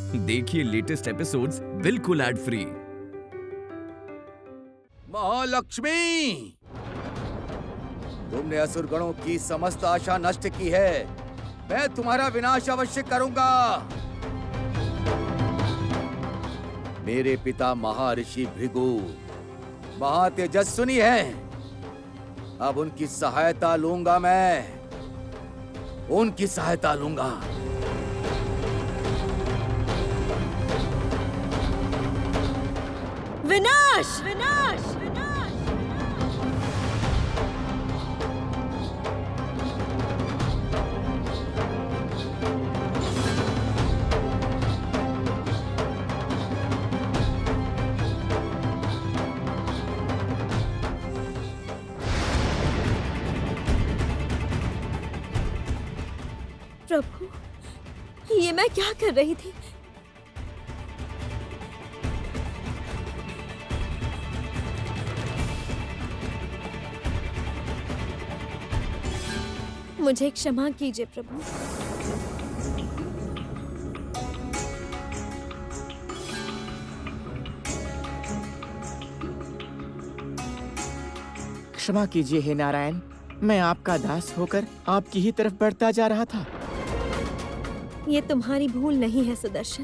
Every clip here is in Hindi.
देखिए लेटेस्ट एपिसोड्स बिल्कुल एड फ्री। महालक्ष्मी, तुमने असुरगणों की समस्त आशा नष्ट की है। मैं तुम्हारा विनाश अवश्य करूंगा। मेरे पिता महर्षि भृगु महातेजस्विनी हैं। अब उनकी सहायता लूंगा मैं, उनकी सहायता लूंगा। विनाश विनाश विनाश। प्रभु, ये मैं क्या कर रही थी? मुझे क्षमा कीजिए प्रभु। क्षमा कीजिए हे नारायण, मैं आपका दास होकर आपकी ही तरफ बढ़ता जा रहा था। ये तुम्हारी भूल नहीं है सुदर्शन।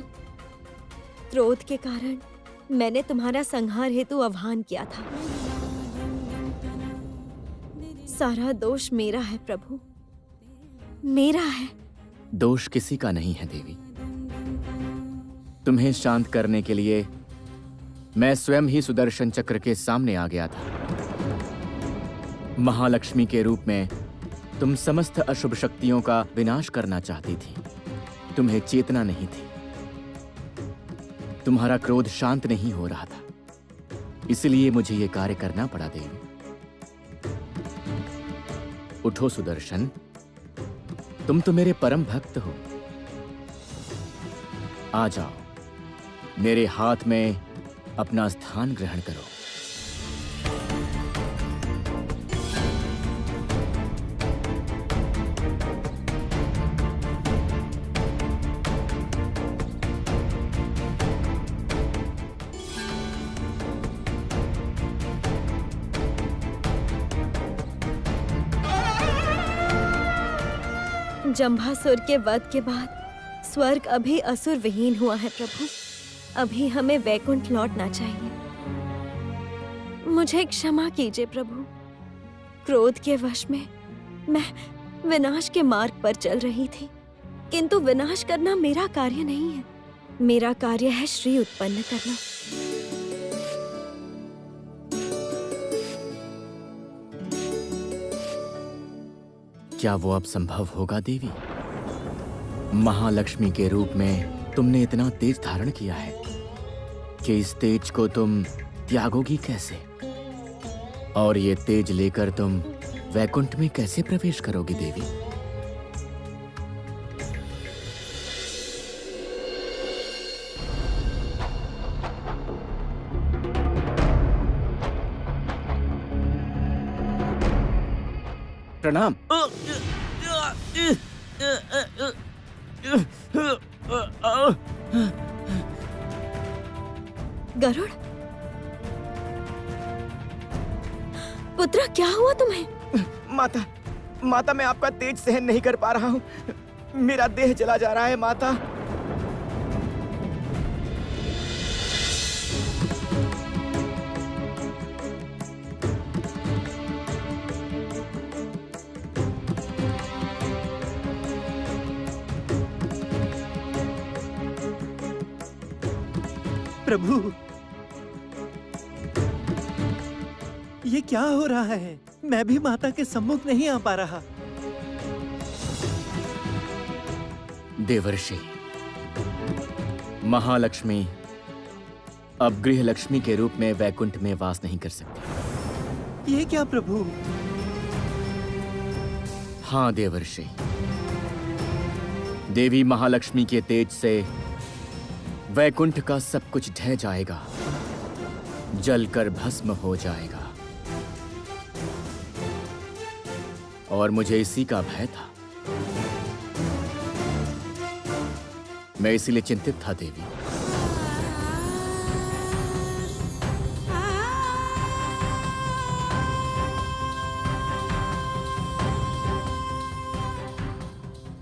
क्रोध के कारण मैंने तुम्हारा संहार हेतु आह्वान किया था। सारा दोष मेरा है प्रभु, मेरा है। दोष किसी का नहीं है देवी। तुम्हें शांत करने के लिए मैं स्वयं ही सुदर्शन चक्र के सामने आ गया था। महालक्ष्मी के रूप में तुम समस्त अशुभ शक्तियों का विनाश करना चाहती थी। तुम्हें चेतना नहीं थी। तुम्हारा क्रोध शांत नहीं हो रहा था, इसलिए मुझे यह कार्य करना पड़ा देवी। उठो सुदर्शन, तुम तो मेरे परम भक्त हो। आ जाओ, मेरे हाथ में अपना स्थान ग्रहण करो। जंभासुर के वध के बाद स्वर्ग अभी असुर विहीन हुआ है प्रभु। अभी हमें वैकुंठ लौटना चाहिए। मुझे क्षमा कीजिए प्रभु। क्रोध के वश में मैं विनाश के मार्ग पर चल रही थी, किंतु विनाश करना मेरा कार्य नहीं है। मेरा कार्य है श्री उत्पन्न करना। क्या वो अब संभव होगा देवी? महालक्ष्मी के रूप में तुमने इतना तेज धारण किया है कि इस तेज को तुम त्यागोगी कैसे? और ये तेज लेकर तुम वैकुंठ में कैसे प्रवेश करोगी देवी? प्रणाम। गरुड़ पुत्र, क्या हुआ तुम्हें? माता, माता मैं आपका तेज सहन नहीं कर पा रहा हूँ। मेरा देह जला जा रहा है माता। प्रभु, ये क्या हो रहा है? मैं भी माता के सम्मुख नहीं आ पा रहा। देवर्षि, महालक्ष्मी अब गृह लक्ष्मी के रूप में वैकुंठ में वास नहीं कर सकती। ये क्या प्रभु? हाँ देवर्षि, देवी महालक्ष्मी के तेज से वैकुंठ का सब कुछ ढह जाएगा, जलकर भस्म हो जाएगा। और मुझे इसी का भय था। मैं इसीलिए चिंतित था देवी।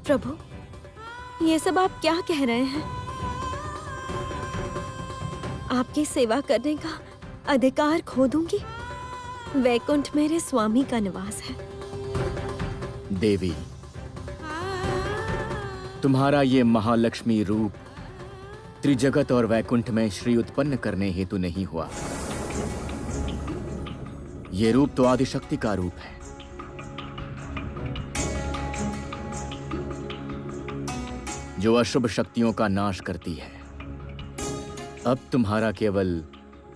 प्रभु, ये सब आप क्या कह रहे हैं? आपकी सेवा करने का अधिकार खो दूंगी? वैकुंठ मेरे स्वामी का निवास है। देवी, तुम्हारा ये महालक्ष्मी रूप त्रिजगत और वैकुंठ में श्री उत्पन्न करने हेतु नहीं हुआ। ये रूप तो आदिशक्ति का रूप है। जो अशुभ शक्तियों का नाश करती है। अब तुम्हारा केवल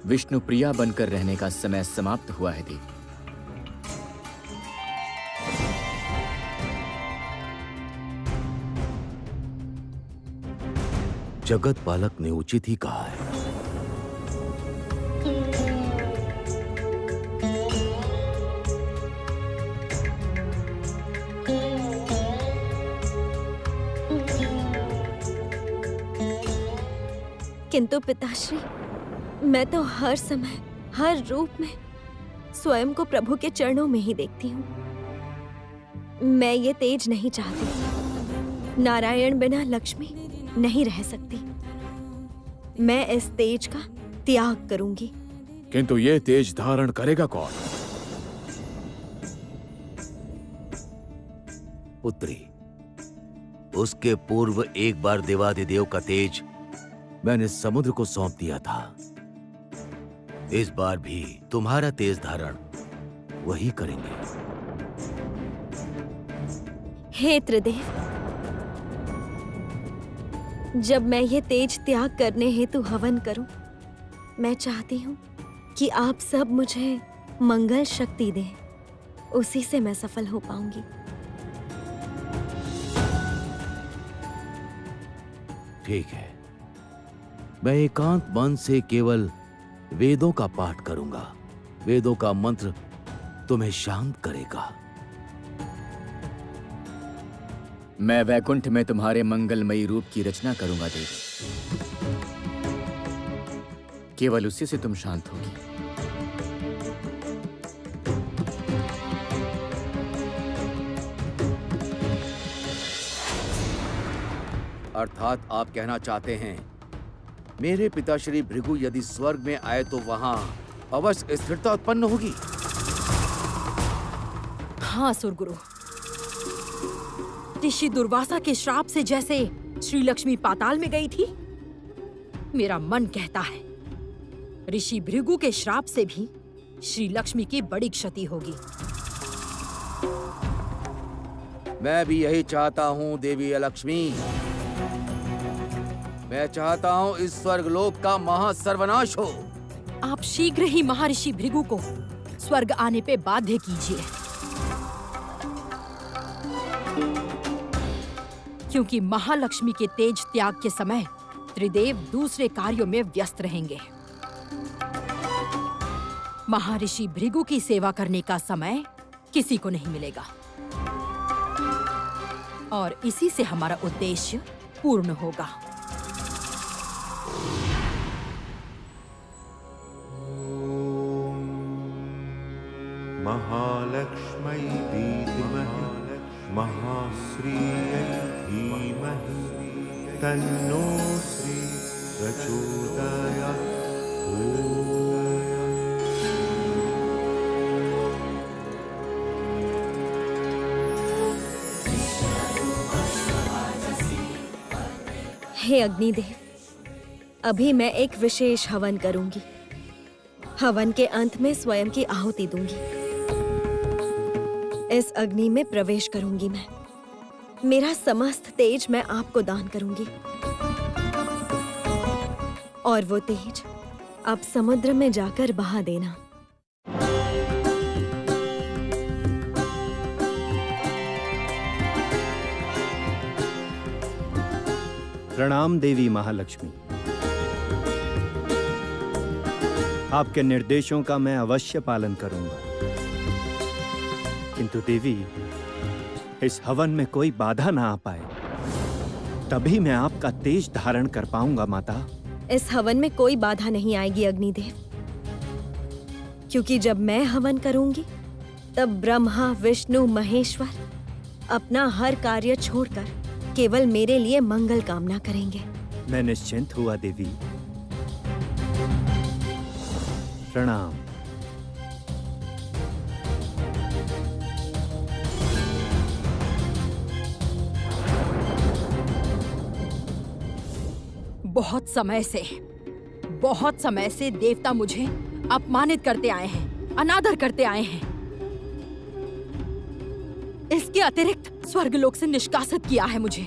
विष्णु प्रिया बनकर रहने का समय समाप्त हुआ है देवी। जगत पालक ने उचित ही कहा है। किंतु पिताश्री, मैं तो हर समय, हर रूप में स्वयं को प्रभु के चरणों में ही देखती हूँ। मैं ये तेज नहीं चाहती। नारायण बिना लक्ष्मी नहीं रह सकती। मैं इस तेज का त्याग करूंगी। किंतु ये तेज धारण करेगा कौन? पुत्री, उसके पूर्व एक बार देवादिदेव का तेज मैंने समुद्र को सौंप दिया था। इस बार भी तुम्हारा तेज धारण वही करेंगे। हे त्रिदेव, जब मैं ये तेज त्याग करने हेतु हवन करूं, मैं चाहती हूं कि आप सब मुझे मंगल शक्ति दें। उसी से मैं सफल हो पाऊंगी। ठीक है, मैं एकांत मन से केवल वेदों का पाठ करूंगा। वेदों का मंत्र तुम्हें शांत करेगा। मैं वैकुंठ में तुम्हारे मंगलमयी रूप की रचना करूंगा देवी। केवल उसी से तुम शांत होगी। अर्थात आप कहना चाहते हैं मेरे पिताश्री भृगु यदि स्वर्ग में आए तो वहां अवश्य स्थिरता उत्पन्न होगी। हाँ सुरगुरु, ऋषि दुर्वासा के श्राप से जैसे श्री लक्ष्मी पाताल में गई थी, मेरा मन कहता है ऋषि भृगु के श्राप से भी श्री लक्ष्मी की बड़ी क्षति होगी। मैं भी यही चाहता हूँ देवी लक्ष्मी। मैं चाहता हूँ इस स्वर्गलोक का महासर्वनाश हो। आप शीघ्र ही महर्षि भृगु को स्वर्ग आने पे बाध्य कीजिए, क्योंकि महालक्ष्मी के तेज त्याग के समय त्रिदेव दूसरे कार्यों में व्यस्त रहेंगे। महर्षि भृगु की सेवा करने का समय किसी को नहीं मिलेगा और इसी से हमारा उद्देश्य पूर्ण होगा। महालक्ष्मै विद्महे महाश्रियै धीमहि तन्नो श्री प्रचोदयात्। हे अग्निदेव, अभी मैं एक विशेष हवन करूंगी। हवन के अंत में स्वयं की आहुति दूंगी। इस अग्नि में प्रवेश करूंगी मैं। मेरा समस्त तेज मैं आपको दान करूंगी और वो तेज आप समुद्र में जाकर बहा देना। प्रणाम देवी महालक्ष्मी। आपके निर्देशों का मैं अवश्य पालन करूंगा। किंतु देवी, इस हवन में कोई बाधा ना आ पाए। तभी मैं आपका तेज धारण कर पाऊंगा माता। इस हवन में कोई बाधा नहीं आएगी अग्निदेव, क्योंकि जब मैं हवन करूंगी तब ब्रह्मा विष्णु महेश्वर अपना हर कार्य छोड़कर केवल मेरे लिए मंगल कामना करेंगे। मैं निश्चिंत हुआ देवी। प्रणाम। बहुत समय से देवता मुझे अपमानित करते आए हैं, अनादर करते आए हैं। इसके अतिरिक्त स्वर्गलोक से निष्कासित किया है मुझे।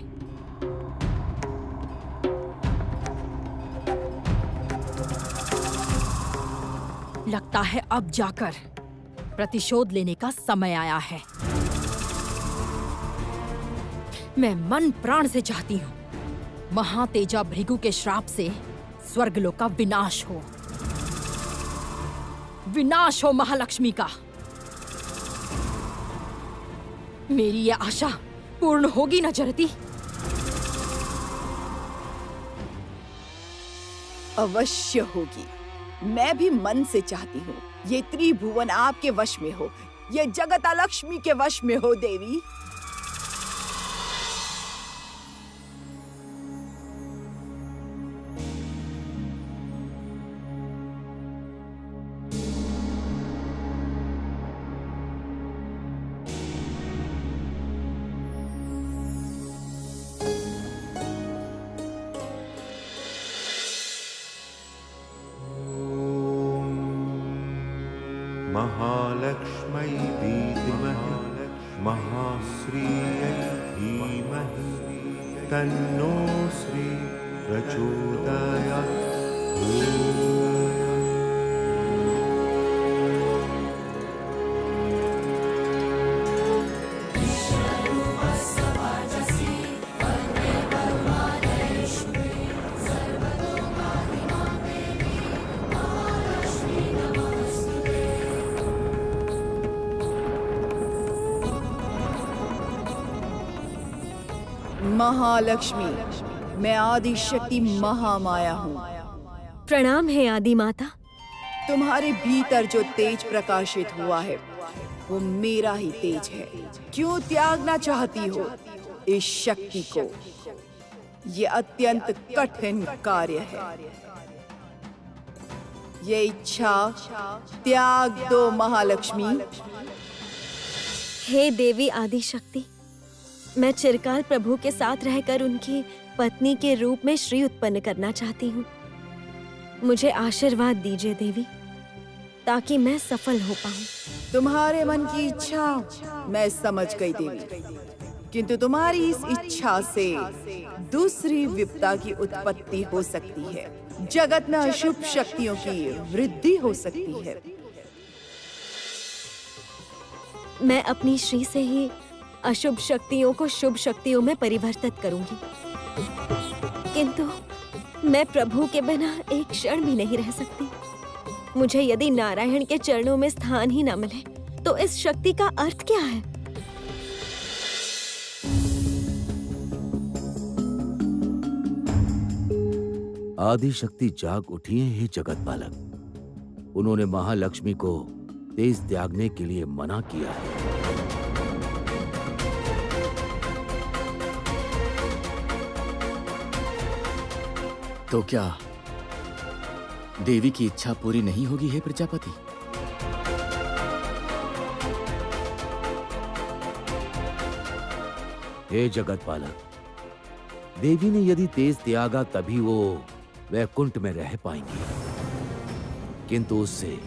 लगता है अब जाकर प्रतिशोध लेने का समय आया है। मैं मन प्राण से चाहती हूँ महातेजा भृगु के श्राप से स्वर्गलोक का विनाश हो। विनाश हो महालक्ष्मी का। मेरी यह आशा पूर्ण होगी न जरती? अवश्य होगी। मैं भी मन से चाहती हूँ ये त्रिभुवन आपके वश में हो, ये जगत लक्ष्मी के वश में हो देवी। महालक्ष्मै विद्महे महाश्रियै धीमहि तन्नो श्री प्रचोदयात्। महालक्ष्मी, मैं आदि शक्ति महामाया हूँ। प्रणाम है आदि माता। तुम्हारे भीतर जो तेज प्रकाशित हुआ है वो मेरा ही तेज है। क्यों त्यागना चाहती हो इस शक्ति को? ये अत्यंत कठिन कार्य है। ये इच्छा त्याग दो महालक्ष्मी। हे देवी आदि शक्ति, मैं चिरकाल प्रभु के साथ रहकर उनकी पत्नी के रूप में श्री उत्पन्न करना चाहती हूँ। मुझे आशीर्वाद दीजिए देवी, ताकि मैं सफल हो पाऊँ। तुम्हारे मन की इच्छा मैं समझ गई देवी, किंतु तुम्हारी इस इच्छा से दूसरी विपदा की उत्पत्ति हो सकती है। जगत में अशुभ शक्तियों की वृद्धि हो सकती है। मैं अपनी श्री से ही अशुभ शक्तियों को शुभ शक्तियों में परिवर्तित करूंगी, किंतु मैं प्रभु के बिना एक क्षण भी नहीं रह सकती। मुझे यदि नारायण के चरणों में स्थान ही न मिले तो इस शक्ति का अर्थ क्या है? आदि शक्ति जाग उठी है हे जगत पालक। उन्होंने महालक्ष्मी को तेज त्यागने के लिए मना किया है। तो क्या देवी की इच्छा पूरी नहीं होगी हे प्रजापति? हे जगत पालक, देवी ने यदि तेज त्यागा तभी वो वैकुंठ में रह पाएंगी, किंतु उससे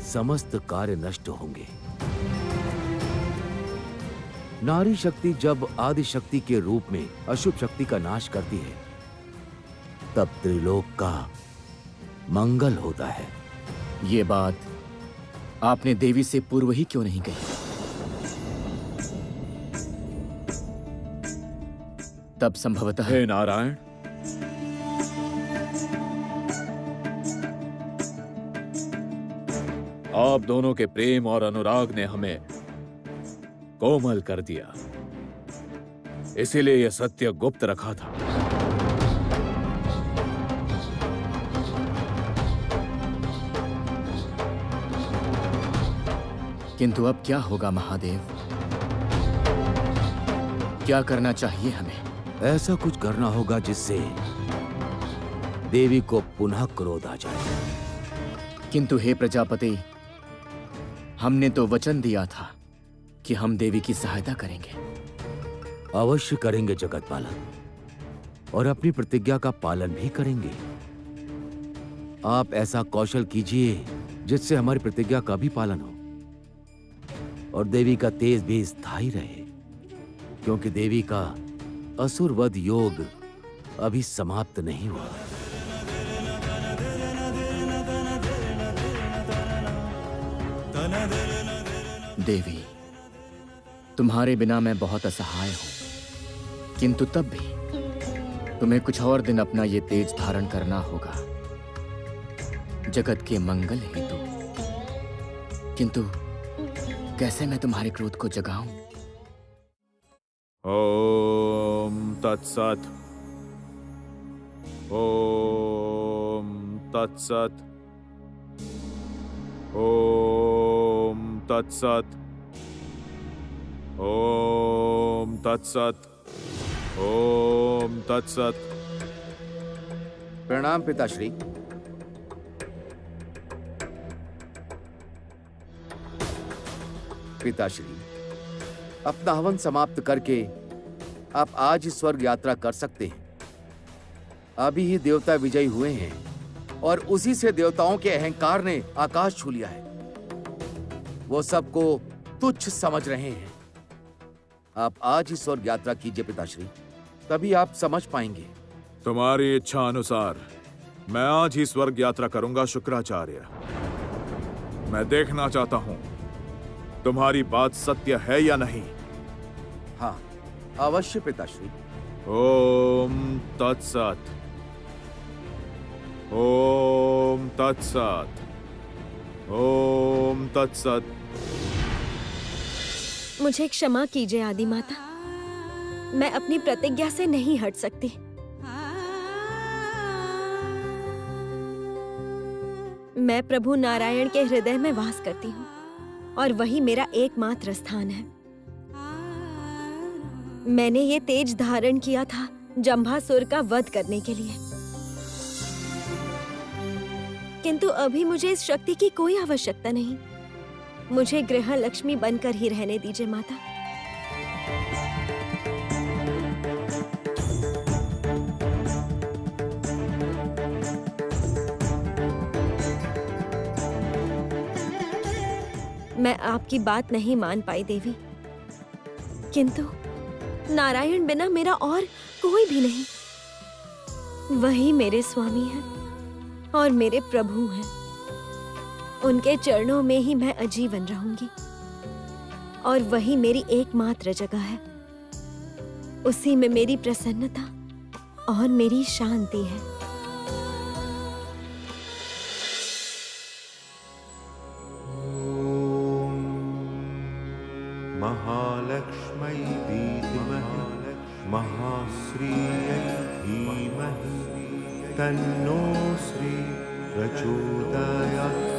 समस्त कार्य नष्ट होंगे। नारी शक्ति जब आदि शक्ति के रूप में अशुभ शक्ति का नाश करती है, तब त्रिलोक का मंगल होता है। ये बात आपने देवी से पूर्व ही क्यों नहीं कही? तब संभवतः हे नारायण, आप दोनों के प्रेम और अनुराग ने हमें कोमल कर दिया। इसीलिए यह सत्य गुप्त रखा था। किंतु अब क्या होगा महादेव? क्या करना चाहिए हमें? ऐसा कुछ करना होगा जिससे देवी को पुनः क्रोध आ जाए। किंतु हे प्रजापति, हमने तो वचन दिया था कि हम देवी की सहायता करेंगे। अवश्य करेंगे जगतपालक, और अपनी प्रतिज्ञा का पालन भी करेंगे। आप ऐसा कौशल कीजिए जिससे हमारी प्रतिज्ञा का भी पालन हो और देवी का तेज भी स्थायी रहे, क्योंकि देवी का असुरवध योग अभी समाप्त नहीं हुआ। देवी, तुम्हारे बिना मैं बहुत असहाय हूं, किंतु तब भी तुम्हें कुछ और दिन अपना ये तेज धारण करना होगा, जगत के मंगल हेतु। किंतु कैसे मैं तुम्हारे क्रोध को जगाऊं? ओम तत्सत। ओम तत्सत। ओम तत्सत। ओम तत्सत। ओम तत्सत। प्रणाम पिताश्री। पिताश्री, अपना हवन समाप्त करके आप आज ही स्वर्ग यात्रा कर सकते हैं। अभी ही देवता विजयी हुए हैं और उसी से देवताओं के अहंकार ने आकाश छू लिया है। वो सबको तुच्छ समझ रहे हैं। आप आज ही स्वर्ग यात्रा कीजिए पिताश्री, तभी आप समझ पाएंगे। तुम्हारी इच्छा अनुसार मैं आज ही स्वर्ग यात्रा करूंगा शुक्राचार्य। मैं देखना चाहता हूं तुम्हारी बात सत्य है या नहीं। हाँ, अवश्य पिताश्री। ओम तत्सत। ओम तत्सत। ओम तत्सत। मुझे क्षमा कीजिए आदि माता, मैं अपनी प्रतिज्ञा से नहीं हट सकती। मैं प्रभु नारायण के हृदय में वास करती हूँ और वही मेरा एकमात्र स्थान है। मैंने ये तेज धारण किया था जंभासुर का वध करने के लिए, किंतु अभी मुझे इस शक्ति की कोई आवश्यकता नहीं। मुझे गृह लक्ष्मी बनकर ही रहने दीजिए माता। मैं आपकी बात नहीं मान पाई देवी, किंतु नारायण बिना मेरा और कोई भी नहीं। वही मेरे स्वामी हैं और मेरे प्रभु हैं। उनके चरणों में ही मैं आजीवन रहूंगी और वही मेरी एकमात्र जगह है। उसी में मेरी प्रसन्नता और मेरी शांति है। महालक्ष्मै विद्महे महाश्रियै धीमहि तन्नो श्री प्रचोदयात्।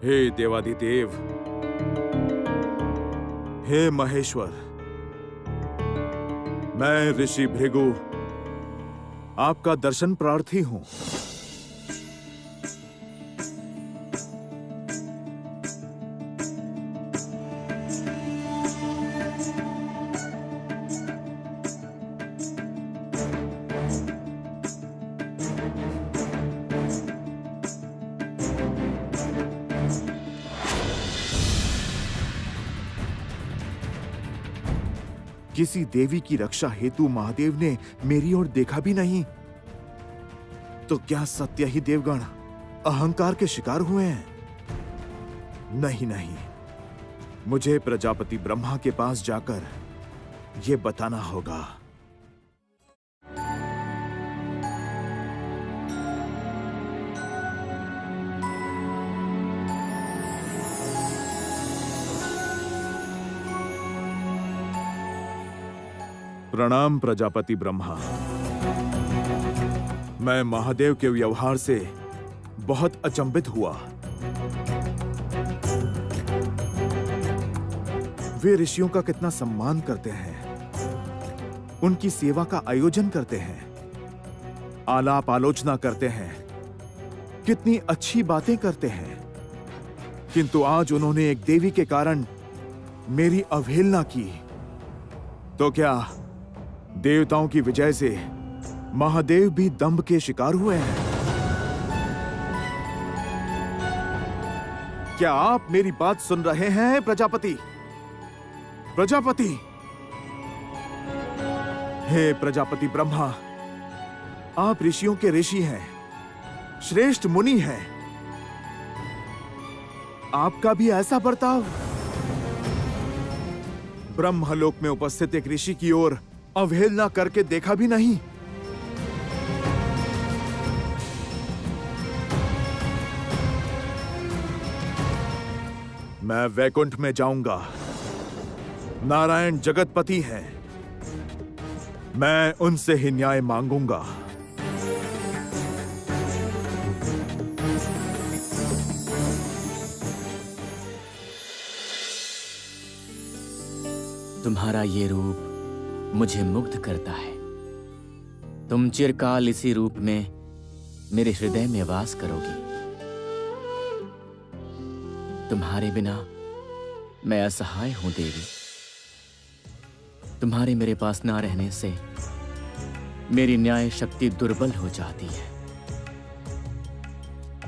हे देवादिदेव, हे महेश्वर, मैं ऋषि भृगु आपका दर्शन प्रार्थी हूं। किसी देवी की रक्षा हेतु महादेव ने मेरी ओर देखा भी नहीं, तो क्या सत्य ही देवगण अहंकार के शिकार हुए हैं? नहीं नहीं, मुझे प्रजापति ब्रह्मा के पास जाकर यह बताना होगा। प्रणाम प्रजापति ब्रह्मा। मैं महादेव के व्यवहार से बहुत अचंभित हुआ। वे ऋषियों का कितना सम्मान करते हैं, उनकी सेवा का आयोजन करते हैं, आलाप आलोचना करते हैं, कितनी अच्छी बातें करते हैं, किंतु आज उन्होंने एक देवी के कारण मेरी अवहेलना की। तो क्या देवताओं की विजय से महादेव भी दंभ के शिकार हुए हैं? क्या आप मेरी बात सुन रहे हैं प्रजापति? प्रजापति, हे प्रजापति ब्रह्मा, आप ऋषियों के ऋषि हैं, श्रेष्ठ मुनि हैं। आपका भी ऐसा बर्ताव? ब्रह्मलोक में उपस्थित एक ऋषि की ओर अवहेलना करके देखा भी नहीं। मैं वैकुंठ में जाऊंगा। नारायण जगतपति हैं, मैं उनसे ही न्याय मांगूंगा। तुम्हारा ये रूप मुझे मुग्ध करता है। तुम चिरकाल इसी रूप में मेरे हृदय में वास करोगी। तुम्हारे बिना मैं असहाय हूं देवी। तुम्हारे मेरे पास ना रहने से मेरी न्याय शक्ति दुर्बल हो जाती है।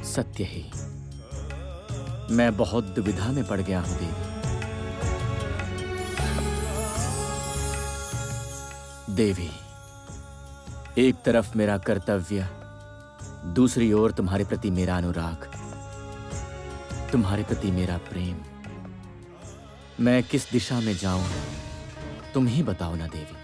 सत्य ही मैं बहुत दुविधा में पड़ गया हूं देवी। देवी, एक तरफ मेरा कर्तव्य, दूसरी ओर तुम्हारे प्रति मेरा अनुराग, तुम्हारे प्रति मेरा प्रेम। मैं किस दिशा में जाऊं, तुम ही बताओ ना देवी।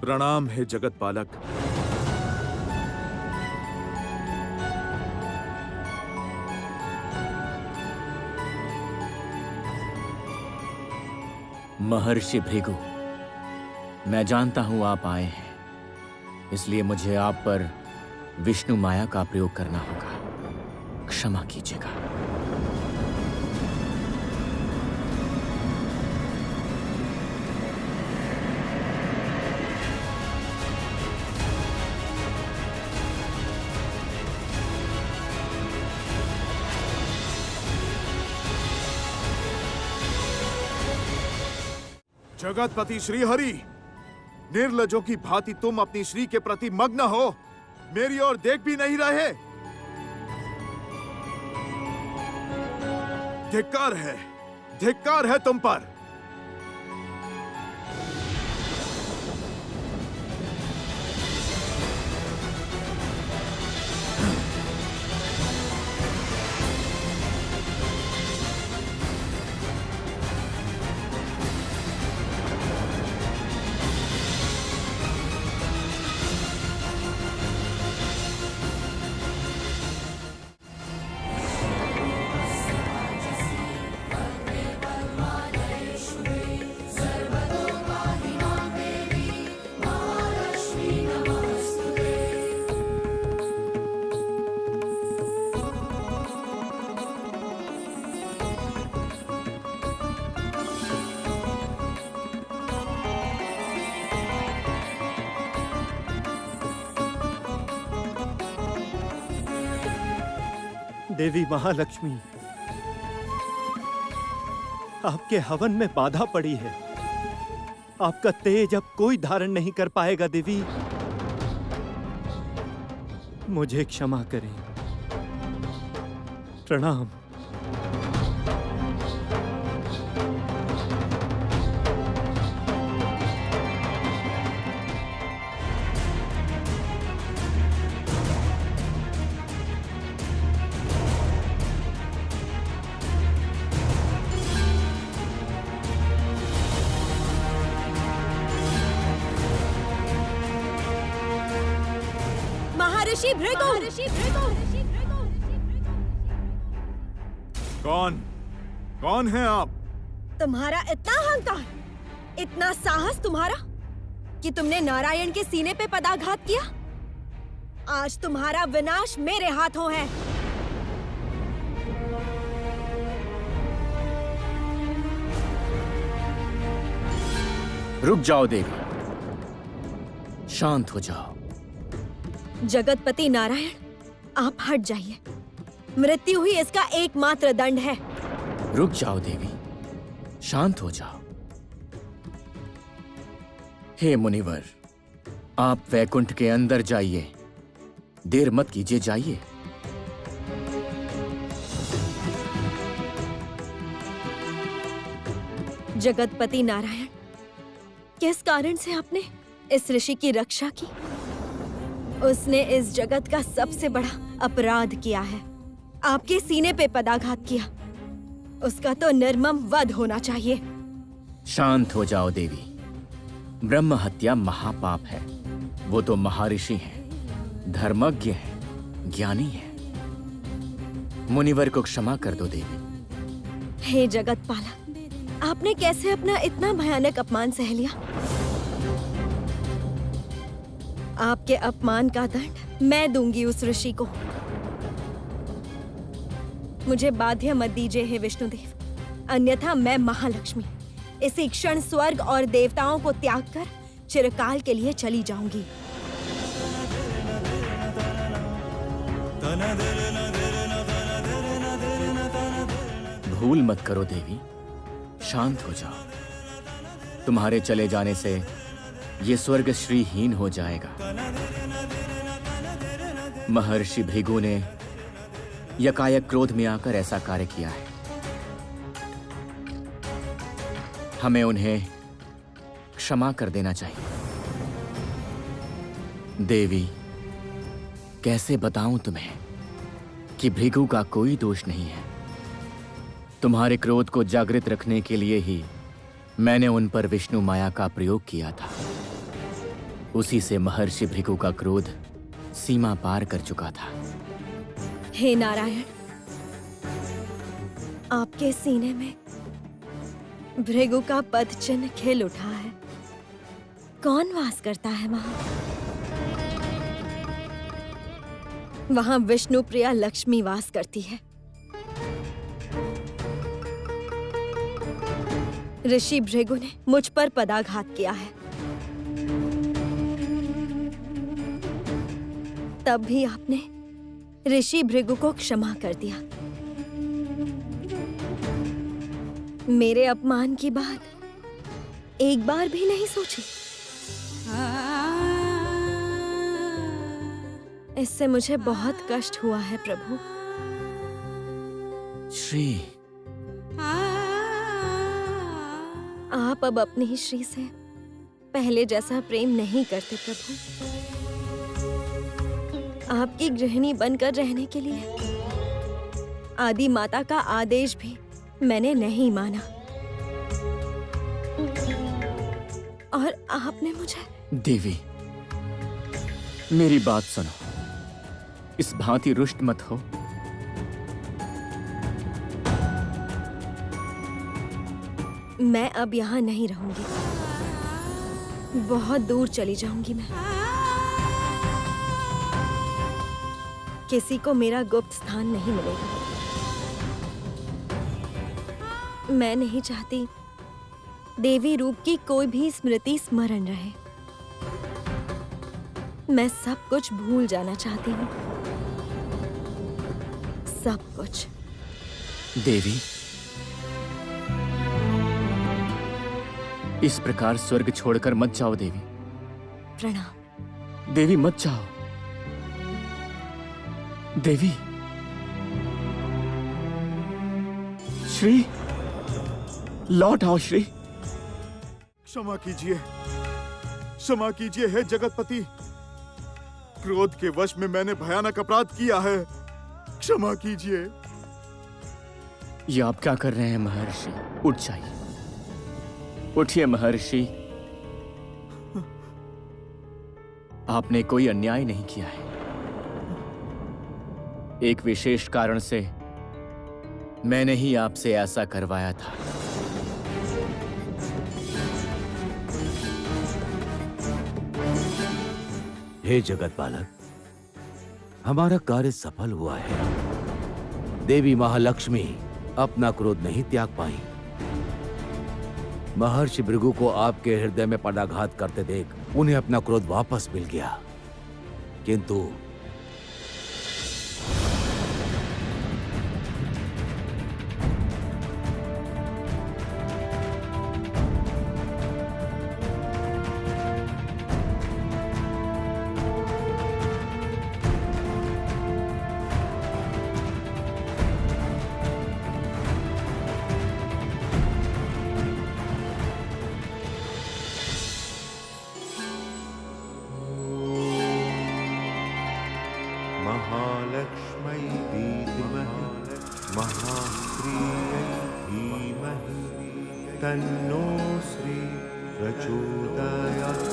प्रणाम है जगत पालक। महर्षि भृगु, मैं जानता हूं आप आए हैं, इसलिए मुझे आप पर विष्णु माया का प्रयोग करना होगा। क्षमा कीजिएगा। जगतपति श्रीहरि, निर्लजों की भांति तुम अपनी श्री के प्रति मग्न हो, मेरी ओर देख भी नहीं रहे। धिक्कार है तुम पर। देवी महालक्ष्मी, आपके हवन में बाधा पड़ी है। आपका तेज अब कोई धारण नहीं कर पाएगा देवी। मुझे क्षमा करें। प्रणाम। महर्षि भृगु। कौन है आप? तुम्हारा इतना अहंकार, इतना साहस तुम्हारा कि तुमने नारायण के सीने पे पदाघात किया। आज तुम्हारा विनाश मेरे हाथों है। रुक जाओ देवी, शांत हो जाओ। जगतपति नारायण, आप हट जाइए। मृत्यु ही इसका एकमात्र दंड है। रुक जाओ देवी, शांत हो जाओ। हे मुनिवर, आप वैकुंठ के अंदर जाइए। देर मत कीजिए, जाइए। जगतपति नारायण, किस कारण से आपने इस ऋषि की रक्षा की? उसने इस जगत का सबसे बड़ा अपराध किया है, आपके सीने पे पदाघात किया। उसका तो निर्मम वध होना चाहिए। शांत हो जाओ देवी। ब्रह्म हत्या महापाप है। वो तो महर्षि हैं, धर्मज्ञ हैं, ज्ञानी हैं। मुनिवर को क्षमा कर दो देवी। हे जगतपालक, आपने कैसे अपना इतना भयानक अपमान सह लिया? आपके अपमान का दंड मैं दूंगी उस ऋषि को। मुझे बाध्य मत दीजिए हे विष्णुदेव, अन्यथा मैं महालक्ष्मी इसी क्षण स्वर्ग और देवताओं को त्याग कर चिरकाल के लिए चली जाऊंगी। भूल मत करो देवी, शांत हो जाओ। तुम्हारे चले जाने से ये स्वर्ग श्रीहीन हो जाएगा। महर्षि भृगु ने यकायक क्रोध में आकर ऐसा कार्य किया है। हमें उन्हें क्षमा कर देना चाहिए। देवी, कैसे बताऊं तुम्हें कि भृगु का कोई दोष नहीं है। तुम्हारे क्रोध को जागृत रखने के लिए ही मैंने उन पर विष्णु माया का प्रयोग किया था। उसी से महर्षि भृगु का क्रोध सीमा पार कर चुका था। हे नारायण, आपके सीने में भृगु का पद चिन्ह खिल उठा है। कौन वास करता है वहां? वहां विष्णु प्रिया लक्ष्मी वास करती है। ऋषि भृगु ने मुझ पर पदाघात किया है, तब भी आपने ऋषि भृगु को क्षमा कर दिया। मेरे अपमान की बात एक बार भी नहीं सोची। इससे मुझे बहुत कष्ट हुआ है प्रभु। श्री, आप अब अपने ही श्री से पहले जैसा प्रेम नहीं करते प्रभु। आपकी गृहिणी बनकर रहने के लिए आदि माता का आदेश भी मैंने नहीं माना, और आपने मुझे। देवी, मेरी बात सुनो। इस भांति रुष्ट मत हो। मैं अब यहाँ नहीं रहूंगी, बहुत दूर चली जाऊंगी मैं। किसी को मेरा गुप्त स्थान नहीं मिलेगा। मैं नहीं चाहती देवी रूप की कोई भी स्मृति स्मरण रहे। मैं सब कुछ भूल जाना चाहती हूँ, सब कुछ। देवी, इस प्रकार स्वर्ग छोड़कर मत जाओ देवी। प्रणाम। देवी मत जाओ। देवी। श्री, लौट आओ श्री। क्षमा कीजिए, क्षमा कीजिए हे जगतपति। क्रोध के वश में मैंने भयानक अपराध किया है, क्षमा कीजिए। ये आप क्या कर रहे हैं महर्षि? उठ जाइए, उठिए महर्षि। आपने कोई अन्याय नहीं किया है। एक विशेष कारण से मैंने ही आपसे ऐसा करवाया था। हे जगतपालक, हमारा कार्य सफल हुआ है। देवी महालक्ष्मी अपना क्रोध नहीं त्याग पाई। महर्षि भृगु को आपके हृदय में पदाघात करते देख उन्हें अपना क्रोध वापस मिल गया, किंतु महालक्ष्मै धीमहि महाश्रियै धीमहि तन्नो श्री प्रचोदयात्।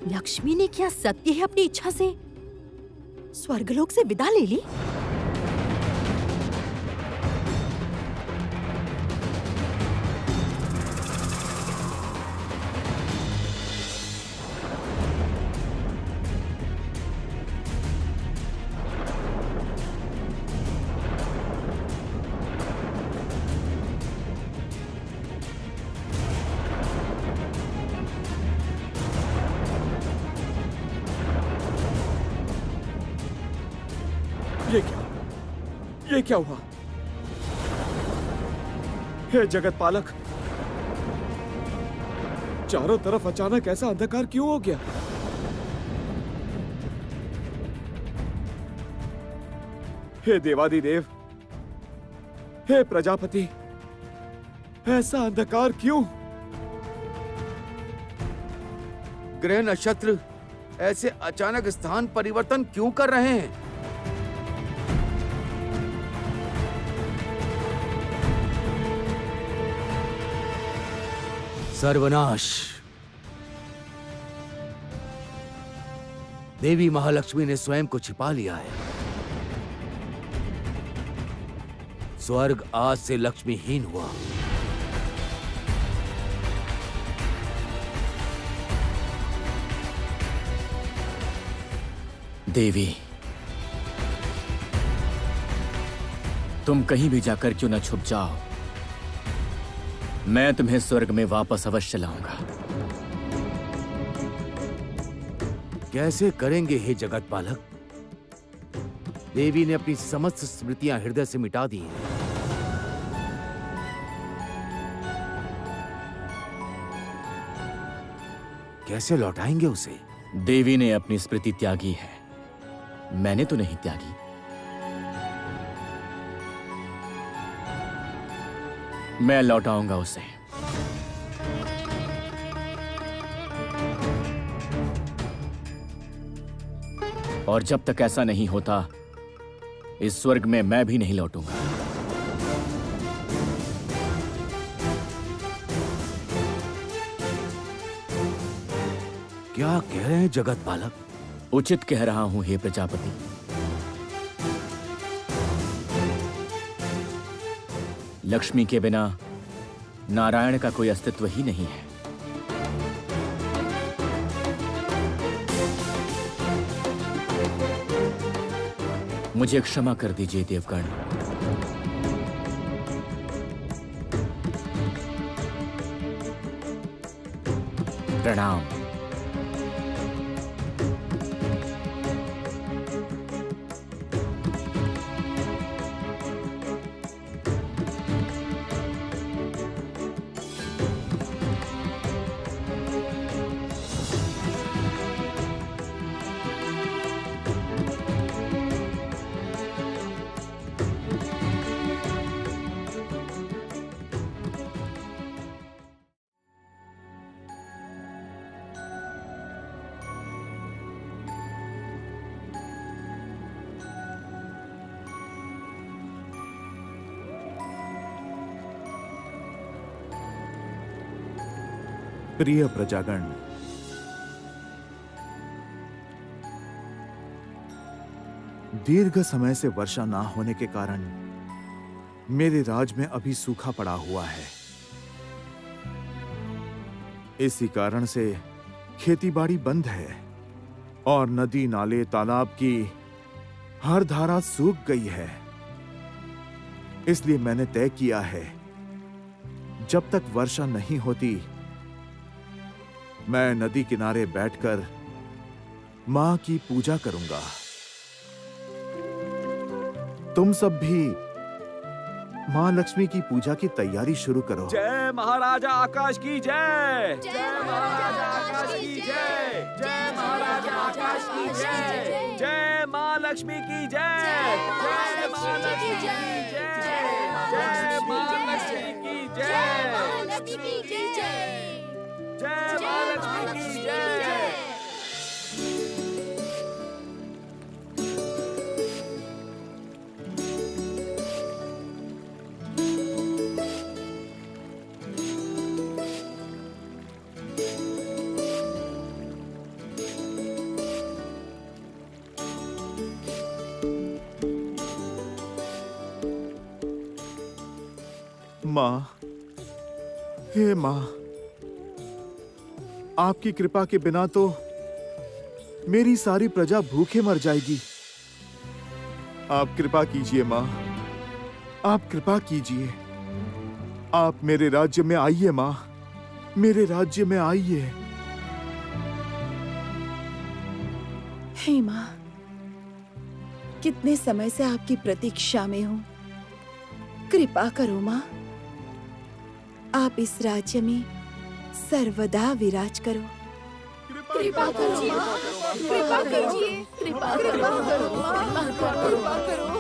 लक्ष्मी ने क्या सत्य ही अपनी इच्छा से स्वर्गलोक से विदा ले ली? ये क्या हुआ? हे जगतपालक, चारों तरफ अचानक ऐसा अंधकार क्यों हो गया? हे देवादिदेव, हे प्रजापति, ऐसा अंधकार क्यों? ग्रह नक्षत्र ऐसे अचानक स्थान परिवर्तन क्यों कर रहे हैं? सर्वनाश! देवी महालक्ष्मी ने स्वयं को छिपा लिया है। स्वर्ग आज से लक्ष्मीहीन हुआ। देवी, तुम कहीं भी जाकर क्यों न छुप जाओ, मैं तुम्हें स्वर्ग में वापस अवश्य लाऊंगा। कैसे करेंगे हे जगतपालक? देवी ने अपनी समस्त स्मृतियां हृदय से मिटा दी हैं। कैसे लौटाएंगे उसे? देवी ने अपनी स्मृति त्यागी है, मैंने तो नहीं त्यागी। मैं लौटाऊंगा उसे। और जब तक ऐसा नहीं होता, इस स्वर्ग में मैं भी नहीं लौटूंगा। क्या कह रहे हैं जगत पालक? उचित कह रहा हूं हे प्रजापति। लक्ष्मी के बिना नारायण का कोई अस्तित्व ही नहीं है। मुझे क्षमा कर दीजिए देवगण। प्रणाम। प्रिय प्रजागण, दीर्घ समय से वर्षा ना होने के कारण मेरे राज में अभी सूखा पड़ा हुआ है। इसी कारण से खेतीबाड़ी बंद है और नदी, नाले, तालाब की हर धारा सूख गई है। इसलिए मैंने तय किया है, जब तक वर्षा नहीं होती मैं नदी किनारे बैठकर मां की पूजा करूंगा। तुम सब भी मां लक्ष्मी की पूजा की तैयारी शुरू करो। जय महाराजा आकाश की जय। जय महाराजा आकाश की जय। जय महाराजा आकाश की जय। जय मां लक्ष्मी की जय। जय मां लक्ष्मी की जय। जय मां लक्ष्मी की जय। जय मां लक्ष्मी की जय। मां, हे मां, आपकी कृपा के बिना तो मेरी सारी प्रजा भूखे मर जाएगी। आप कृपा कीजिए मां, आप कृपा कीजिए। आप मेरे राज्य में आइए मां, मेरे राज्य में आइए। हे मां, कितने समय से आपकी प्रतीक्षा में हूं। कृपा करो मां, आप इस राज्य में सर्वदा विराज करो। कृपा करो मां, कृपा कीजिए, कृपा करो मां, कृपा करो।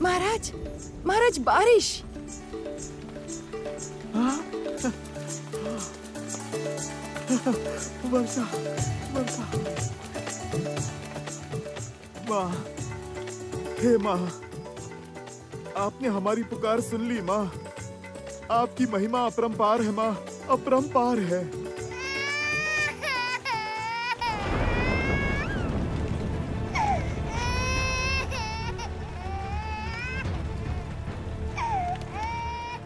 महाराज, महाराज, बारिश। वर्षा, वर्षा। मां, हे मां, आपने हमारी पुकार सुन ली मां। आपकी महिमा अपरंपार है मां, अपरंपार है।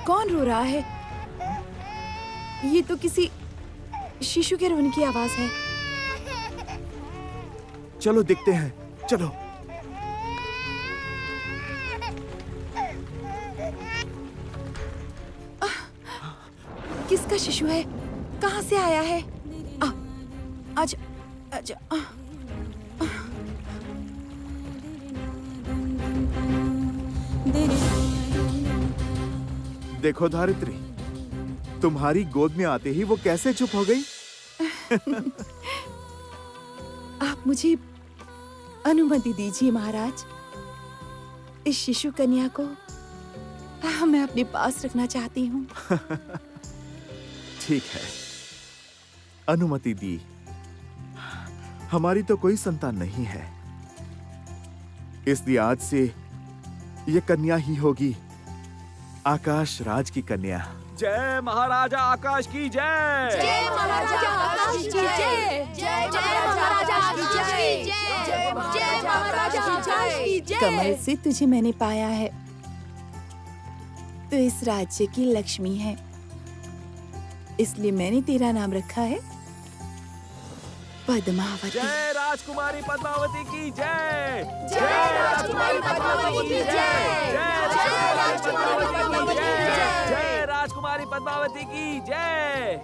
कौन रो रहा है? ये तो किसी शिशु के रोने की आवाज है। चलो देखते हैं, चलो। किसका शिशु है? कहाँ से आया है? आजा, आजा। देखो धारित्री, तुम्हारी गोद में आते ही वो कैसे चुप हो गई? आप मुझे अनुमति दीजिए महाराज। इस शिशु कन्या को मैं अपने पास रखना चाहती हूँ। ठीक है, अनुमति दी। हमारी तो कोई संतान नहीं है, इसलिए आज से ये कन्या ही होगी, आकाश राज की कन्या। जय महाराजा आकाश की जय। जय महाराजा आकाश की जय। जय महाराजा आकाश की जय। जय महाराजा आकाश की जय। कमल से तुझे मैंने पाया है, तो इस राज्य की लक्ष्मी है, इसलिए मैंने तेरा नाम रखा है पद्मावती। जय राजकुमारी पद्मावती की जय। जय राजकुमारी पद्मावती की जय। जय राजकुमारी पद्मावती की जय। जय राजकुमारी पद्मावती की जय।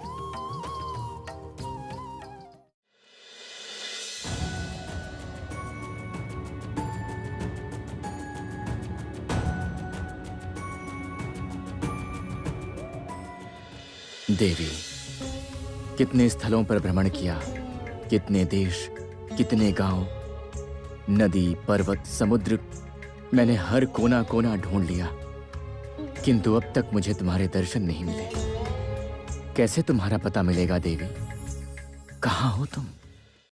देवी, कितने स्थलों पर भ्रमण किया, कितने देश, कितने गांव, नदी, पर्वत, समुद्र, मैंने हर कोना कोना ढूंढ लिया, किंतु अब तक मुझे तुम्हारे दर्शन नहीं मिले। कैसे तुम्हारा पता मिलेगा देवी? कहाँ हो तुम?